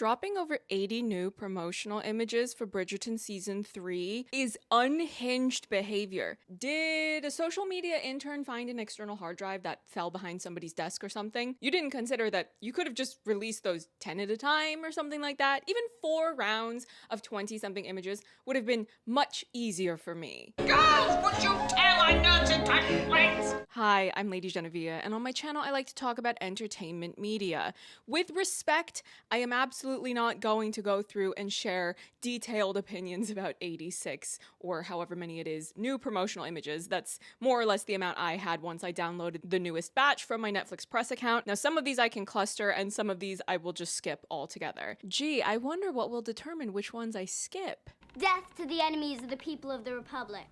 dropping over 80 new promotional images for Bridgerton Season 3 is unhinged behavior. Did a social media intern find an external hard drive that fell behind somebody's desk or something? You didn't consider that you could have just released those 10 at a time or something like that? Even 4 rounds of 20-something images would have been much easier for me. Girls, would you tell our nerds in tight plates? Hi, I'm LadyJenevia, and on my channel I like to talk about entertainment media. With respect, I am absolutely not going to go through and share detailed opinions about 86, or however many it is, new promotional images. That's more or less the amount I had once I downloaded the newest batch from my Netflix Press account. Now, some of these I can cluster, and some of these I will just skip altogether. Gee, I wonder what will determine which ones I skip. Death to the enemies of the people of the Republic.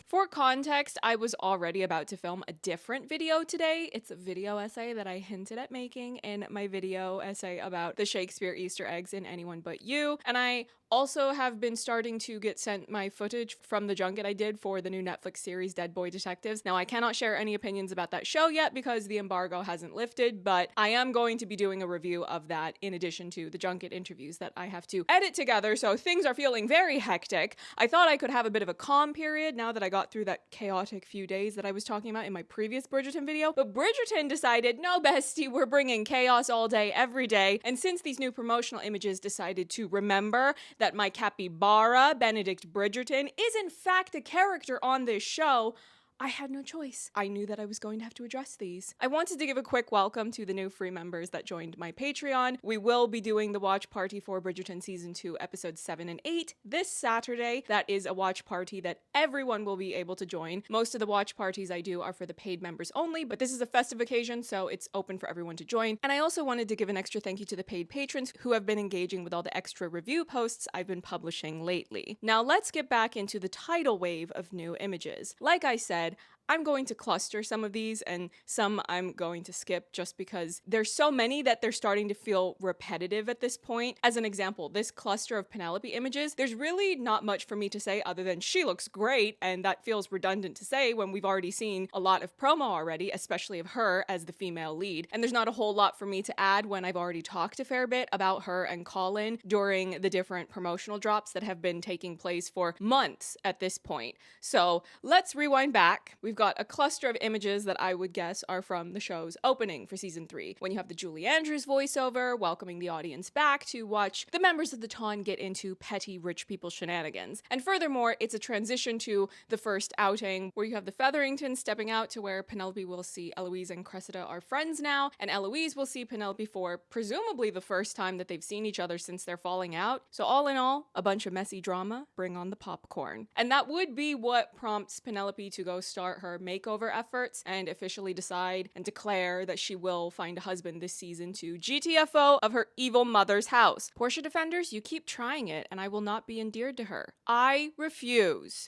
For context, I was already about to film a different video today. It's a video essay that I hinted at making in my video essay about the Shakespeare Easter eggs in Anyone But You. And I also have been starting to get sent my footage from the junket I did for the new Netflix series Dead Boy Detectives. Now, I cannot share any opinions about that show yet because the embargo hasn't lifted, but I am going to be doing a review of that in addition to the junket interviews that I have to edit together, so things are feeling very hectic. I thought I could have a bit of a calm period now that I got through that chaotic few days that I was talking about in my previous Bridgerton video, but Bridgerton decided, no bestie, we're bringing chaos all day, every day, and since these new promotional images decided to remember that my capybara, Benedict Bridgerton, is in fact a character on this show, I had no choice. I knew that I was going to have to address these. I wanted to give a quick welcome to the new free members that joined my Patreon. We will be doing the watch party for Bridgerton Season 2, Episodes 7 and 8 this Saturday. That is a watch party that everyone will be able to join. Most of the watch parties I do are for the paid members only, but this is a festive occasion, so it's open for everyone to join. And I also wanted to give an extra thank you to the paid patrons who have been engaging with all the extra review posts I've been publishing lately. Now let's get back into the tidal wave of new images. Like I said, I'm going to cluster some of these and some I'm going to skip just because there's so many that they're starting to feel repetitive at this point. As an example, this cluster of Penelope images, there's really not much for me to say other than she looks great, and that feels redundant to say when we've already seen a lot of promo already, especially of her as the female lead. And there's not a whole lot for me to add when I've already talked a fair bit about her and Colin during the different promotional drops that have been taking place for months at this point. So let's rewind back. We've got a cluster of images that I would guess are from the show's opening for Season 3, when you have the Julie Andrews voiceover welcoming the audience back to watch the members of the Ton get into petty rich people shenanigans. And furthermore, it's a transition to the first outing where you have the Featheringtons stepping out to where Penelope will see Eloise and Cressida are friends now, and Eloise will see Penelope for presumably the first time that they've seen each other since they're falling out. So all in all, a bunch of messy drama. Bring on the popcorn. And that would be what prompts Penelope to go start her makeover efforts and officially decide and declare that she will find a husband this season to GTFO of her evil mother's house. Portia defenders, you keep trying it and I will not be endeared to her. I refuse.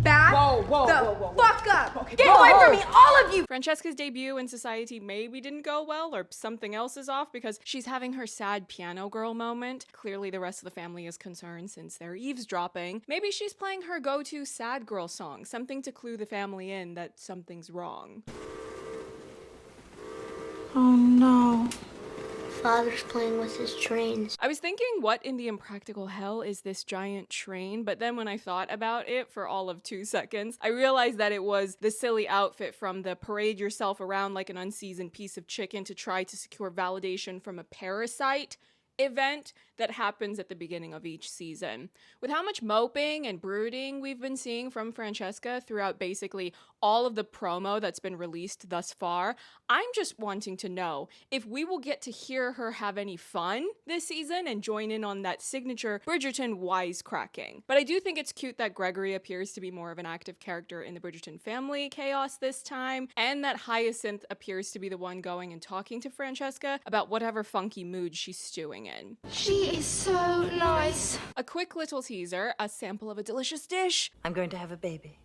Back Whoa. fuck up! Okay, Get whoa, away whoa. from me, all of you! Francesca's debut in society maybe didn't go well, or something else is off because she's having her sad piano girl moment. Clearly the rest of the family is concerned since they're eavesdropping. Maybe she's playing her go-to sad girl song, something to clue the family in that something's wrong. Oh no. Father's playing with his trains. I was thinking, what in the impractical hell is this giant train? But then when I thought about it for all of 2 seconds, I realized that it was the silly outfit from the parade yourself around like an unseasoned piece of chicken to try to secure validation from a parasite event that happens at the beginning of each season. With how much moping and brooding we've been seeing from Francesca throughout basically all of the promo that's been released thus far, I'm just wanting to know if we will get to hear her have any fun this season and join in on that signature Bridgerton wisecracking. But I do think it's cute that Gregory appears to be more of an active character in the Bridgerton family chaos this time, and that Hyacinth appears to be the one going and talking to Francesca about whatever funky mood she's stewing in. She is so nice. A quick little teaser, a sample of a delicious dish. I'm going to have a baby.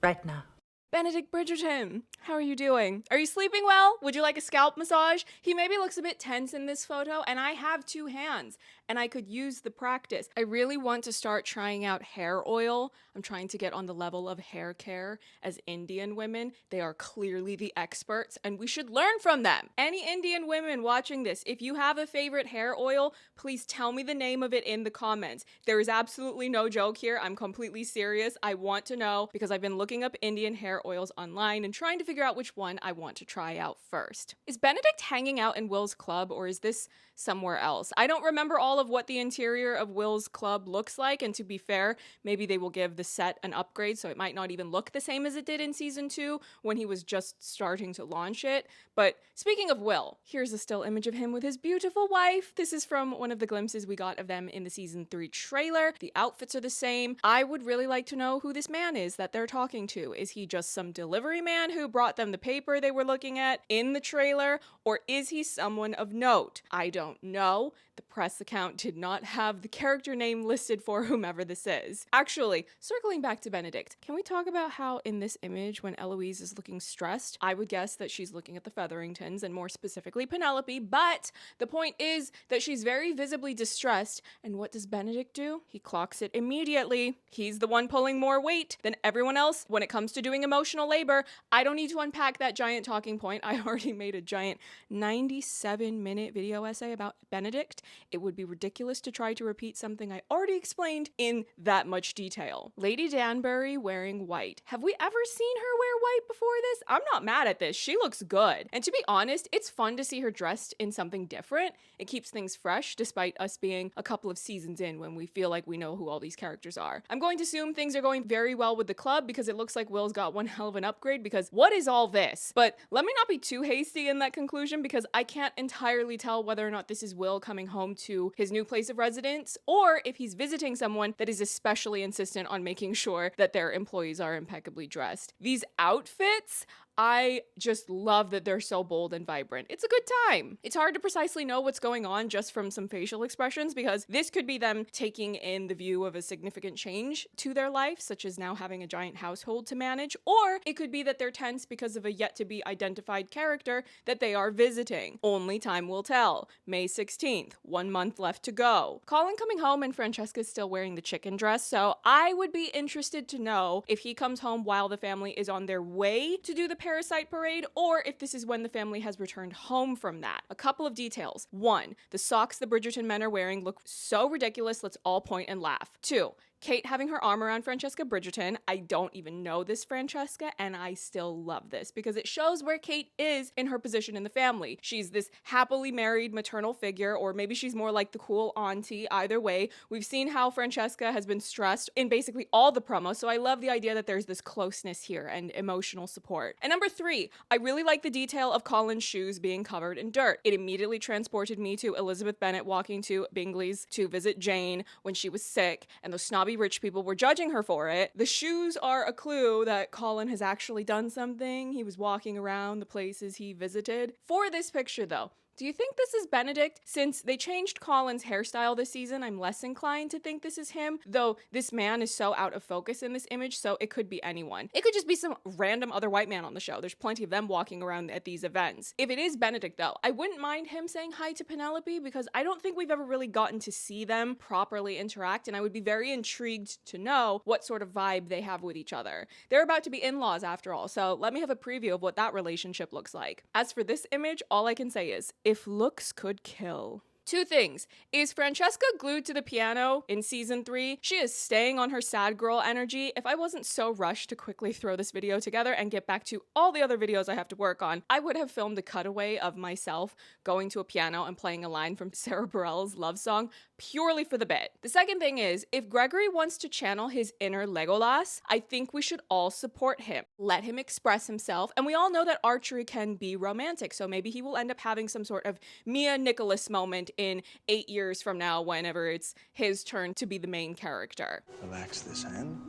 Right now. Benedict Bridgerton, how are you doing? Are you sleeping well? Would you like a scalp massage? He maybe looks a bit tense in this photo, and I have 2 hands, and I could use the practice. I really want to start trying out hair oil. I'm trying to get on the level of hair care as Indian women. They are clearly the experts, and we should learn from them. Any Indian women watching this, if you have a favorite hair oil, please tell me the name of it in the comments. There is absolutely no joke here. I'm completely serious. I want to know because I've been looking up Indian hair oils online and trying to figure out which one I want to try out first. Is Benedict hanging out in Will's club, or is this somewhere else? I don't remember all of what the interior of Will's club looks like, and to be fair, maybe they will give the set an upgrade so it might not even look the same as it did in season 2 when he was just starting to launch it. But speaking of Will, here's a still image of him with his beautiful wife. This is from one of the glimpses we got of them in the season 3 trailer. The outfits are the same. I would really like to know who this man is that they're talking to. Is he just some delivery man who brought them the paper they were looking at in the trailer, or is he someone of note? I don't know. The press account did not have the character name listed for whomever this is. Actually, circling back to Benedict, can we talk about how in this image when Eloise is looking stressed, I would guess that she's looking at the Featheringtons and more specifically Penelope, but the point is that she's very visibly distressed, and what does Benedict do? He clocks it immediately. He's the one pulling more weight than everyone else when it comes to doing emotional labor. I don't need to unpack that giant talking point. I already made a giant 97-minute video essay about Benedict. It would be ridiculous to try to repeat something I already explained in that much detail. Lady Danbury wearing white. Have we ever seen her wear white before this? I'm not mad at this. She looks good. And to be honest, it's fun to see her dressed in something different. It keeps things fresh despite us being a couple of seasons in when we feel like we know who all these characters are. I'm going to assume things are going very well with the club because it looks like Will's got one hell of an upgrade, because what is all this? But let me not be too hasty in that conclusion because I can't entirely tell whether or not this is Will coming home to his new place of residence or if he's visiting someone that is especially insistent on making sure that their employees are impeccably dressed. These outfits, I just love that they're so bold and vibrant. It's a good time. It's hard to precisely know what's going on just from some facial expressions because this could be them taking in the view of a significant change to their life, such as now having a giant household to manage, or it could be that they're tense because of a yet to be identified character that they are visiting. Only time will tell. May 16th, 1 month left to go. Colin coming home and Francesca's still wearing the chicken dress, so I would be interested to know if he comes home while the family is on their way to do the Parasite Parade, or if this is when the family has returned home from that. A couple of details. 1, the socks the Bridgerton men are wearing look so ridiculous, let's all point and laugh. 2, Kate having her arm around Francesca Bridgerton. I don't even know this Francesca, and I still love this because it shows where Kate is in her position in the family. She's this happily married maternal figure, or maybe she's more like the cool auntie. Either way, we've seen how Francesca has been stressed in basically all the promos, so I love the idea that there's this closeness here and emotional support. And number 3, I really like the detail of Colin's shoes being covered in dirt. It immediately transported me to Elizabeth Bennet walking to Bingley's to visit Jane when she was sick, and those snobby rich people were judging her for it. The shoes are a clue that Colin has actually done something. He was walking around the places he visited. For this picture though, do you think this is Benedict? Since they changed Colin's hairstyle this season, I'm less inclined to think this is him, though this man is so out of focus in this image, so it could be anyone. It could just be some random other white man on the show. There's plenty of them walking around at these events. If it is Benedict though, I wouldn't mind him saying hi to Penelope because I don't think we've ever really gotten to see them properly interact, and I would be very intrigued to know what sort of vibe they have with each other. They're about to be in-laws after all, so let me have a preview of what that relationship looks like. As for this image, all I can say is, if looks could kill. 2 things. Is Francesca glued to the piano in season 3? She is staying on her sad girl energy. If I wasn't so rushed to quickly throw this video together and get back to all the other videos I have to work on, I would have filmed a cutaway of myself going to a piano and playing a line from Sarah Bareilles' love song purely for the bit. The second thing is, if Gregory wants to channel his inner Legolas, I think we should all support him. Let him express himself, and we all know that Archery can be romantic, so maybe he will end up having some sort of Mia Nicholas moment in 8 years from now whenever it's his turn to be the main character. Relax this end.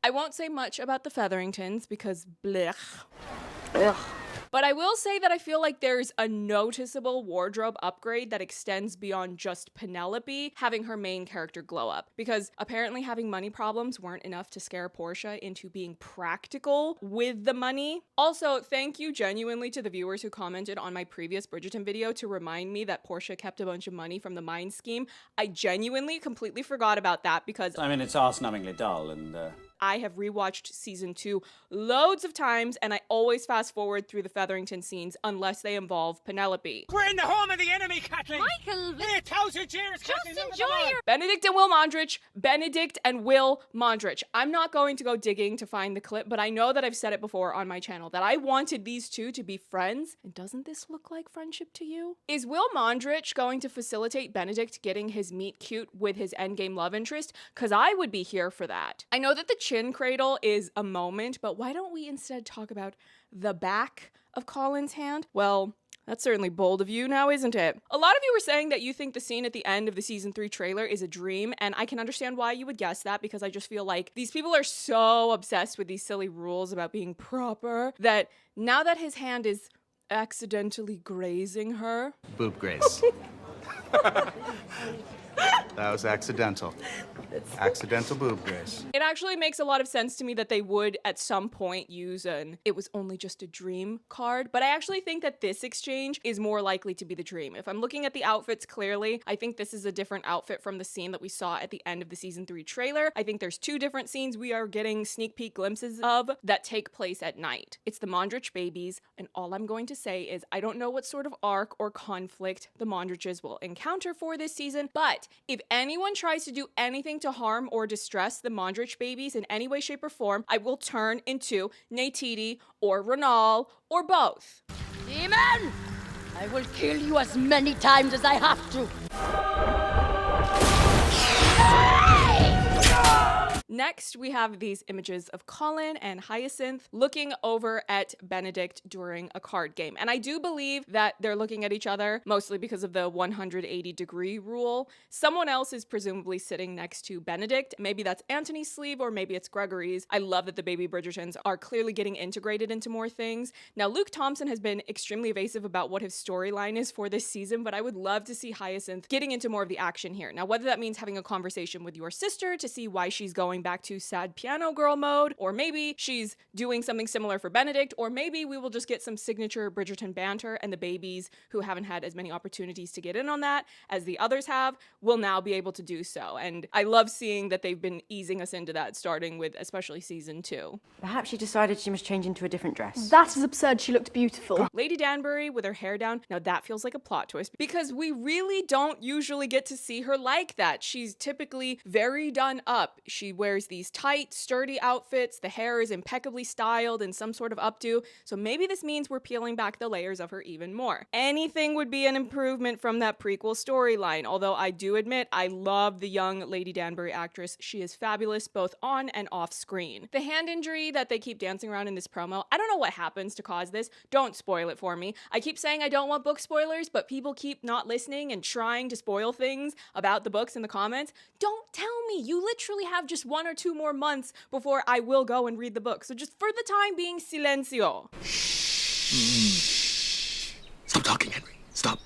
I won't say much about the Featheringtons because blech. Ugh. But I will say that I feel like there's a noticeable wardrobe upgrade that extends beyond just Penelope having her main character glow up, because apparently having money problems weren't enough to scare Portia into being practical with the money. Also, thank you genuinely to the viewers who commented on my previous Bridgerton video to remind me that Portia kept a bunch of money from the mine scheme. I genuinely completely forgot about that because I mean, it's arse-numbingly dull, and I have rewatched season 2 loads of times, and I always fast forward through the Featherington scenes unless they involve Penelope. We're in the home of the enemy, Kathleen. Michael, Hey, 1,000 cheers, just Kathleen. enjoy your... Benedict and Will Mondrich. Benedict and Will Mondrich. I'm not going to go digging to find the clip, but I know that I've said it before on my channel that I wanted these two to be friends. And doesn't this look like friendship to you? Is Will Mondrich going to facilitate Benedict getting his meet cute with his endgame love interest? Because I would be here for that. I know that the chin cradle is a moment, but why don't we instead talk about the back of Colin's hand? Well, that's certainly bold of you now, isn't it? A lot of you were saying that you think the scene at the end of the season 3 trailer is a dream, and I can understand why you would guess that, because I just feel like these people are so obsessed with these silly rules about being proper that now that his hand is accidentally grazing her. Boob grace. That was accidental. Accidental boob grace. It actually makes a lot of sense to me that they would at some point use an "it was only just a dream" card, but I actually think that this exchange is more likely to be the dream. If I'm looking at the outfits clearly, I think this is a different outfit from the scene that we saw at the end of the season 3 trailer. I think there's 2 different scenes we are getting sneak peek glimpses of that take place at night. It's the Mondrich babies, and all I'm going to say is I don't know what sort of arc or conflict the Mondriches will encounter for this season, but if anyone tries to do anything to harm or distress the Mondrich babies in any way, shape, or form, I will turn into Neytiri or Renal or both. Demon! I will kill you as many times as I have to. Next, we have these images of Colin and Hyacinth looking over at Benedict during a card game. And I do believe that they're looking at each other, mostly because of the 180-degree rule. Someone else is presumably sitting next to Benedict. Maybe that's Anthony's sleeve, or maybe it's Gregory's. I love that the baby Bridgertons are clearly getting integrated into more things. Now, Luke Thompson has been extremely evasive about what his storyline is for this season, but I would love to see Hyacinth getting into more of the action here. Now, whether that means having a conversation with your sister to see why she's going back to sad piano girl mode, or maybe she's doing something similar for Benedict, or maybe we will just get some signature Bridgerton banter, and the babies who haven't had as many opportunities to get in on that as the others have will now be able to do so. And I love seeing that they've been easing us into that, starting with especially season 2. Perhaps she decided she must change into a different dress. That is absurd. She looked beautiful. Lady Danbury with her hair down, now that feels like a plot twist because we really don't usually get to see her like that. She's typically very done up. She wears these tight, sturdy outfits. The hair is impeccably styled in some sort of updo. So maybe this means we're peeling back the layers of her even more. Anything would be an improvement from that prequel storyline, although I do admit I love the young Lady Danbury actress. She is fabulous both on and off screen. The hand injury that they keep dancing around in this promo, I don't know what happens to cause this. Don't spoil it for me. I keep saying I don't want book spoilers, but people keep not listening and trying to spoil things about the books in the comments. Don't tell me. You literally have just 1 or 2 more months before I will go and read the book. So just for the time being, silencio. Stop talking, Henry. Stop.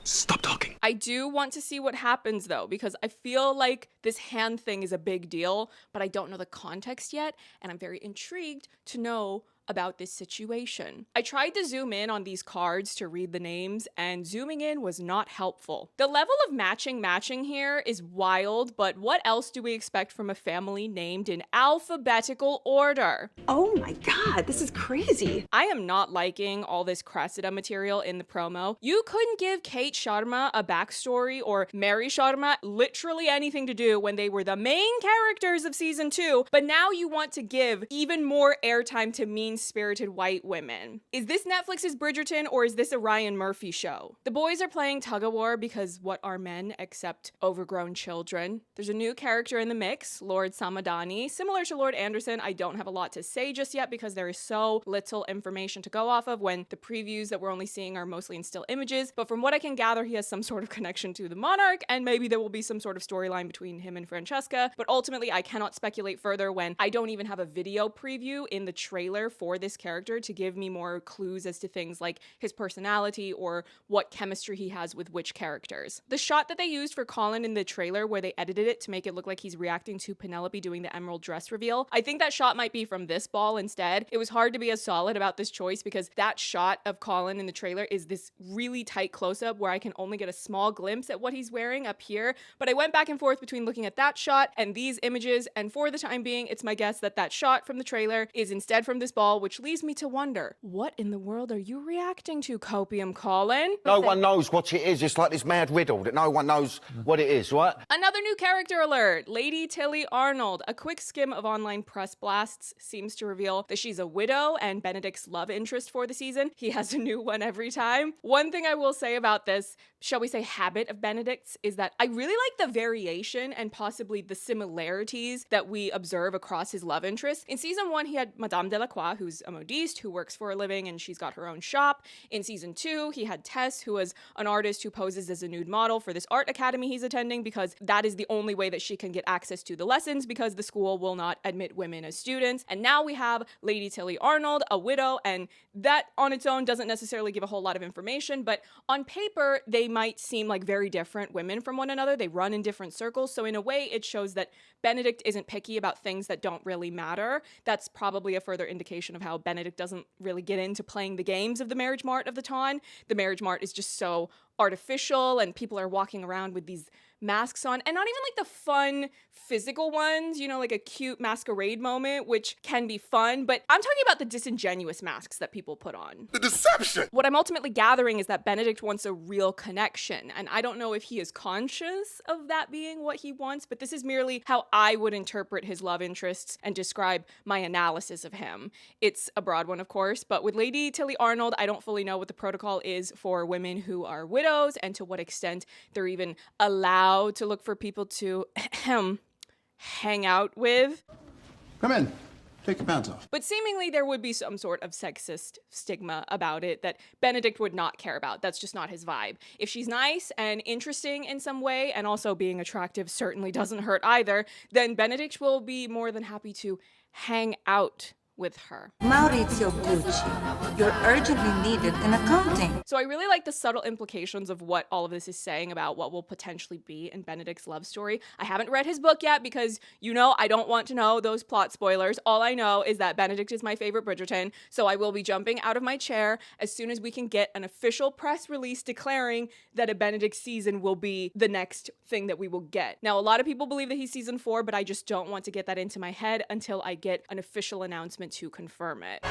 Stop talking. I do want to see what happens though, because I feel like this hand thing is a big deal, but I don't know the context yet, and I'm very intrigued to know about this situation. I tried to zoom in on these cards to read the names, and zooming in was not helpful. The level of matching here is wild, but what else do we expect from a family named in alphabetical order? Oh my god, this is crazy. I am not liking all this Cressida material in the promo. You couldn't give Kate Sharma a backstory or Mary Sharma literally anything to do when they were the main characters of season 2, but now you want to give even more airtime to mean-spirited white women. Is this Netflix's Bridgerton, or is this a Ryan Murphy show? The boys are playing tug-of-war because what are men except overgrown children? There's a new character in the mix, Lord Samadani. Similar to Lord Anderson, I don't have a lot to say just yet because there is so little information to go off of when the previews that we're only seeing are mostly in still images, but from what I can gather, he has some sort of connection to the monarch, and maybe there will be some sort of storyline between him and Francesca, but ultimately I cannot speculate further when I don't even have a video preview in the trailer for for this character to give me more clues as to things like his personality or what chemistry he has with which characters. The shot that they used for Colin in the trailer where they edited it to make it look like he's reacting to Penelope doing the emerald dress reveal, I think that shot might be from this ball instead. It was hard to be as solid about this choice because that shot of Colin in the trailer is this really tight close-up where I can only get a small glimpse at what he's wearing up here, but I went back and forth between looking at that shot and these images, and for the time being, it's my guess that that shot from the trailer is instead from this ball, which leaves me to wonder, what in the world are you reacting to, Copium Colin? No one knows what it is. It's like this mad riddle that no one knows what it is, right? Another new character alert, Lady Tilly Arnold. A quick skim of online press blasts seems to reveal that she's a widow and Benedict's love interest for the season. He has a new one every time. One thing I will say about this, shall we say habit of Benedict's, is that I really like the variation and possibly the similarities that we observe across his love interests. In season 1, he had Madame Delacroix, who's a modiste who works for a living and she's got her own shop. In season 2, he had Tess, who was an artist who poses as a nude model for this art academy he's attending because that is the only way that she can get access to the lessons because the school will not admit women as students. And now we have Lady Tilly Arnold, a widow, and that on its own doesn't necessarily give a whole lot of information, but on paper, they might seem like very different women from one another. They run in different circles, so in a way, it shows that Benedict isn't picky about things that don't really matter. That's probably a further indication of how Benedict doesn't really get into playing the games of the marriage mart of the time. The marriage mart is just so artificial and people are walking around with these masks on, and not even like the fun physical ones, you know, like a cute masquerade moment, which can be fun, but I'm talking about the disingenuous masks that people put on. The deception! What I'm ultimately gathering is that Benedict wants a real connection, and I don't know if he is conscious of that being what he wants, but this is merely how I would interpret his love interests and describe my analysis of him. It's a broad one, of course, but with Lady Tilly Arnold, I don't fully know what the protocol is for women who are widows and to what extent they're even allowed to look for people to hang out with. Come in. Take your pants off. But seemingly there would be some sort of sexist stigma about it that Benedict would not care about. That's just not his vibe. If she's nice and interesting in some way, and also being attractive certainly doesn't hurt either, then Benedict will be more than happy to hang out with her. Maurizio Pucci, you're urgently needed in accounting. So I really like the subtle implications of what all of this is saying about what will potentially be in Benedict's love story. I haven't read his book yet because, you know, I don't want to know those plot spoilers. All I know is that Benedict is my favorite Bridgerton, so I will be jumping out of my chair as soon as we can get an official press release declaring that a Benedict season will be the next thing that we will get. Now, a lot of people believe that he's season 4, but I just don't want to get that into my head until I get an official announcement to confirm it.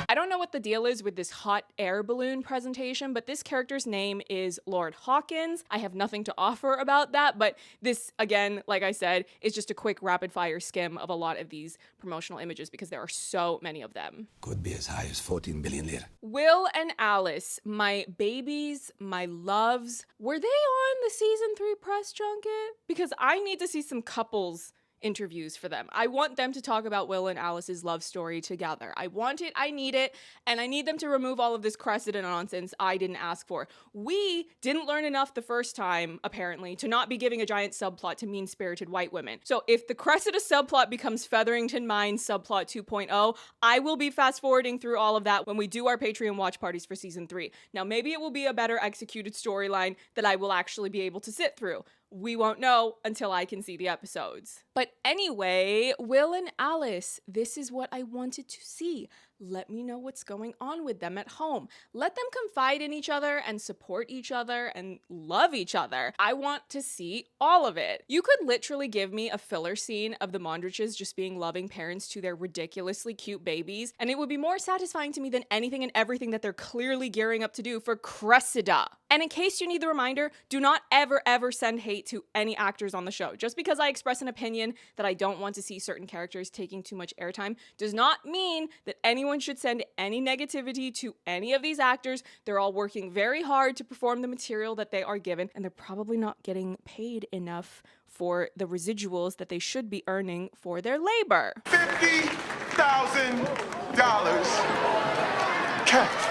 I don't know what the deal is with this hot air balloon presentation, but this character's name is Lord Hawkins. I have nothing to offer about that, but this, again, like I said, is just a quick rapid-fire skim of a lot of these promotional images because there are so many of them. Could be as high as 14 billion lira. Will and Alice, my babies, my loves, were they on the season 3 press junket? Because I need to see some couples interviews for them. I want them to talk about Will and Alice's love story together. I want it, I need it, and I need them to remove all of this Cressida nonsense I didn't ask for. We didn't learn enough the first time, apparently, to not be giving a giant subplot to mean-spirited white women. So if the Cressida subplot becomes Featherington Mines subplot 2.0, I will be fast-forwarding through all of that when we do our Patreon watch parties for season 3. Now, maybe it will be a better executed storyline that I will actually be able to sit through. We won't know until I can see the episodes. But anyway, Will and Alice, this is what I wanted to see. Let me know what's going on with them at home. Let them confide in each other and support each other and love each other. I want to see all of it. You could literally give me a filler scene of the Mondriches just being loving parents to their ridiculously cute babies, and it would be more satisfying to me than anything and everything that they're clearly gearing up to do for Cressida. And in case you need the reminder, do not ever send hate to any actors on the show. Just because I express an opinion that I don't want to see certain characters taking too much airtime does not mean that anyone should send any negativity to any of these actors. They're all working very hard to perform the material that they are given, and they're probably not getting paid enough for the residuals that they should be earning for their labor. $50,000 cash.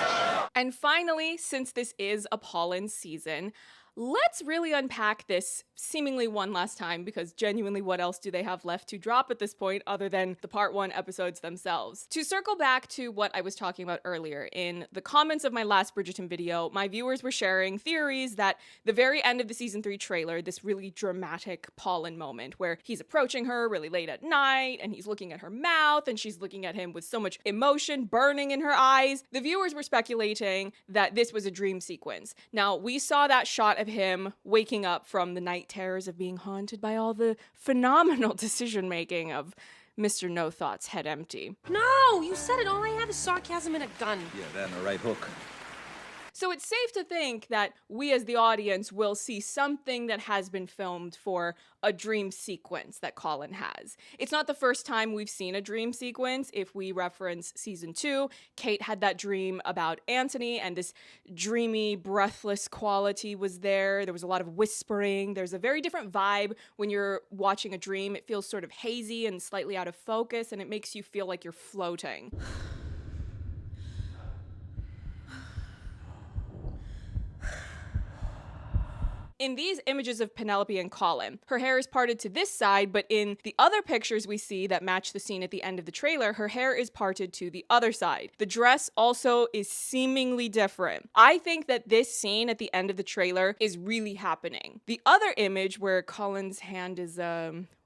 And finally, since this is a Polin season, let's really unpack this seemingly one last time, because genuinely what else do they have left to drop at this point other than the part 1 episodes themselves? To circle back to what I was talking about earlier, in the comments of my last Bridgerton video, my viewers were sharing theories that the very end of the season 3 trailer, this really dramatic Polin moment where he's approaching her really late at night and he's looking at her mouth and she's looking at him with so much emotion burning in her eyes, the viewers were speculating that this was a dream sequence. Now, we saw that shot of him waking up from the night terrors of being haunted by all the phenomenal decision-making of Mr. No Thought's head empty. No, you said it. All I have is sarcasm and a gun. Yeah, that and a right hook. So it's safe to think that we as the audience will see something that has been filmed for a dream sequence that Colin has. It's not the first time we've seen a dream sequence. If we reference season 2, Kate had that dream about Anthony, and this dreamy, breathless quality was there. There was a lot of whispering. There's a very different vibe when you're watching a dream. It feels sort of hazy and slightly out of focus, and it makes you feel like you're floating. In these images of Penelope and Colin, her hair is parted to this side, but in the other pictures we see that match the scene at the end of the trailer, her hair is parted to the other side. The dress also is seemingly different. I think that this scene at the end of the trailer is really happening. The other image where Colin's hand is,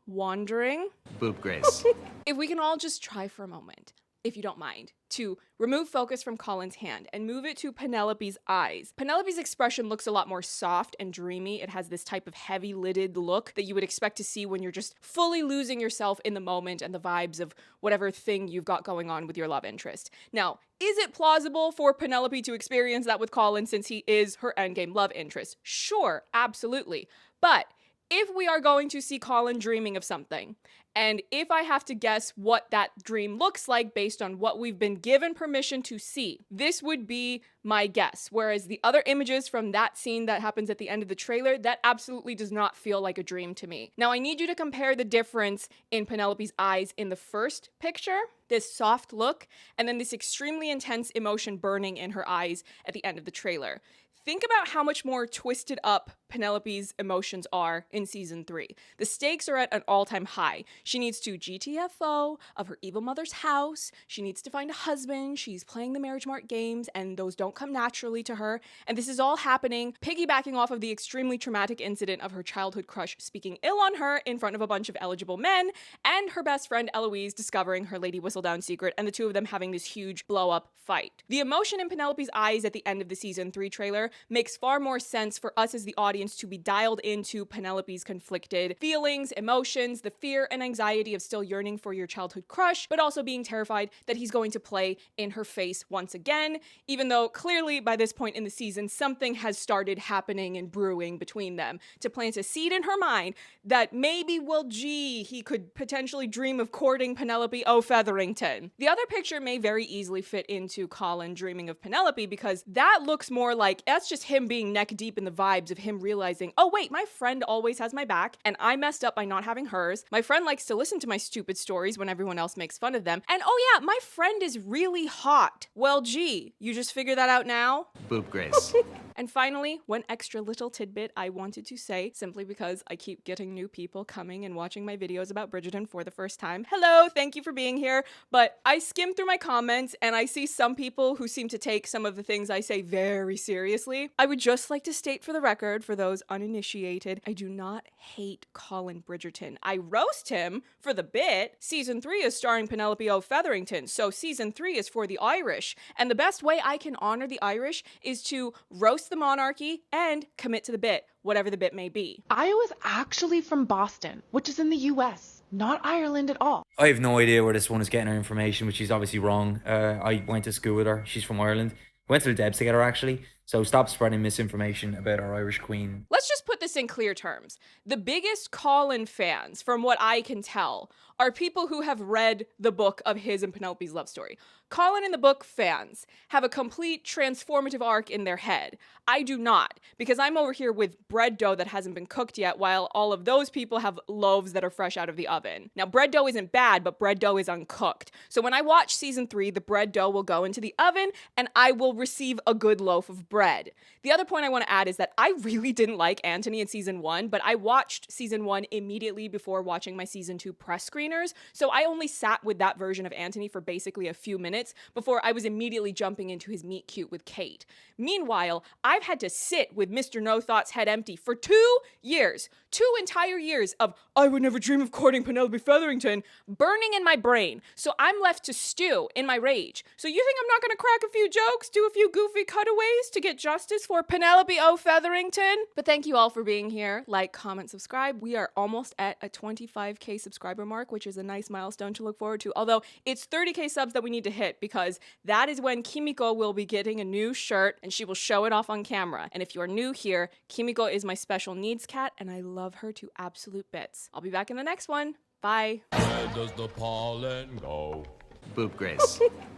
wandering. Boob grace. If we can all just try for a moment, if you don't mind, to remove focus from Colin's hand and move it to Penelope's eyes. Penelope's expression looks a lot more soft and dreamy. It has this type of heavy-lidded look that you would expect to see when you're just fully losing yourself in the moment and the vibes of whatever thing you've got going on with your love interest. Now, is it plausible for Penelope to experience that with Colin since he is her endgame love interest? Sure, absolutely. But if we are going to see Colin dreaming of something, and if I have to guess what that dream looks like based on what we've been given permission to see, this would be my guess. Whereas the other images from that scene that happens at the end of the trailer, that absolutely does not feel like a dream to me. Now, I need you to compare the difference in Penelope's eyes in the first picture, this soft look, and then this extremely intense emotion burning in her eyes at the end of the trailer. Think about how much more twisted up Penelope's emotions are in season 3. The stakes are at an all-time high. She needs to GTFO of her evil mother's house. She needs to find a husband. She's playing the marriage mart games, and those don't come naturally to her. And this is all happening, piggybacking off of the extremely traumatic incident of her childhood crush speaking ill on her in front of a bunch of eligible men, and her best friend Eloise discovering her Lady Whistledown secret, and the two of them having this huge blow-up fight. The emotion in Penelope's eyes at the end of the season 3 trailer makes far more sense for us as the audience to be dialed into Penelope's conflicted feelings, emotions, the fear and anxiety of still yearning for your childhood crush, but also being terrified that he's going to play in her face once again, even though clearly by this point in the season, something has started happening and brewing between them to plant a seed in her mind that maybe, well, gee, he could potentially dream of courting Penelope Featherington. The other picture may very easily fit into Colin dreaming of Penelope because that looks more like, that's just him being neck deep in the vibes of him realizing, oh wait, my friend always has my back and I messed up by not having hers. My friend likes to listen to my stupid stories when everyone else makes fun of them. And oh yeah, my friend is really hot. Well, gee, you just figure that out now? Boob grace. And finally, one extra little tidbit I wanted to say, simply because I keep getting new people coming and watching my videos about Bridgerton for the first time. Hello, thank you for being here. But I skimmed through my comments and I see some people who seem to take some of the things I say very seriously. I would just like to state for the record, for those uninitiated, I do not hate Colin Bridgerton. I roast him for the bit. Season 3 is starring Penelope Featherington, so season 3 is for the Irish. And the best way I can honor the Irish is to roast the monarchy and commit to the bit, whatever the bit may be. I was actually from Boston, which is in the US, not Ireland at all. I have no idea where this one is getting her information, which is obviously wrong. I went to school with her. She's from Ireland. We went to the Debs together, actually. So stop spreading misinformation about our Irish queen. Let's just put this in clear terms. The biggest Colin fans, from what I can tell, are people who have read the book of his and Penelope's love story. Colin and the book fans have a complete transformative arc in their head. I do not, because I'm over here with bread dough that hasn't been cooked yet, while all of those people have loaves that are fresh out of the oven. Now, bread dough isn't bad, but bread dough is uncooked. So when I watch season 3, the bread dough will go into the oven, and I will receive a good loaf of bread. bread. The other point I want to add is that I really didn't like Anthony in season 1, but I watched season 1 immediately before watching my season 2 press screeners, so I only sat with that version of Anthony for basically a few minutes before I was immediately jumping into his meet cute with Kate. Meanwhile, I've had to sit with Mr. No Thought's head empty for 2 years, 2 entire years of I would never dream of courting Penelope Featherington burning in my brain, so I'm left to stew in my rage. So you think I'm not gonna crack a few jokes, do a few goofy cutaways to get justice for Penelope O. Featherington? But thank you all for being here. Like, comment, subscribe. We are almost at a 25k subscriber mark, which is a nice milestone to look forward to. Although it's 30k subs that we need to hit, because that is when Kimiko will be getting a new shirt and she will show it off on camera. And if you are new here, Kimiko is my special needs cat and I love her to absolute bits. I'll be back in the next one. Bye. Where does the pollen go? Boop Grace.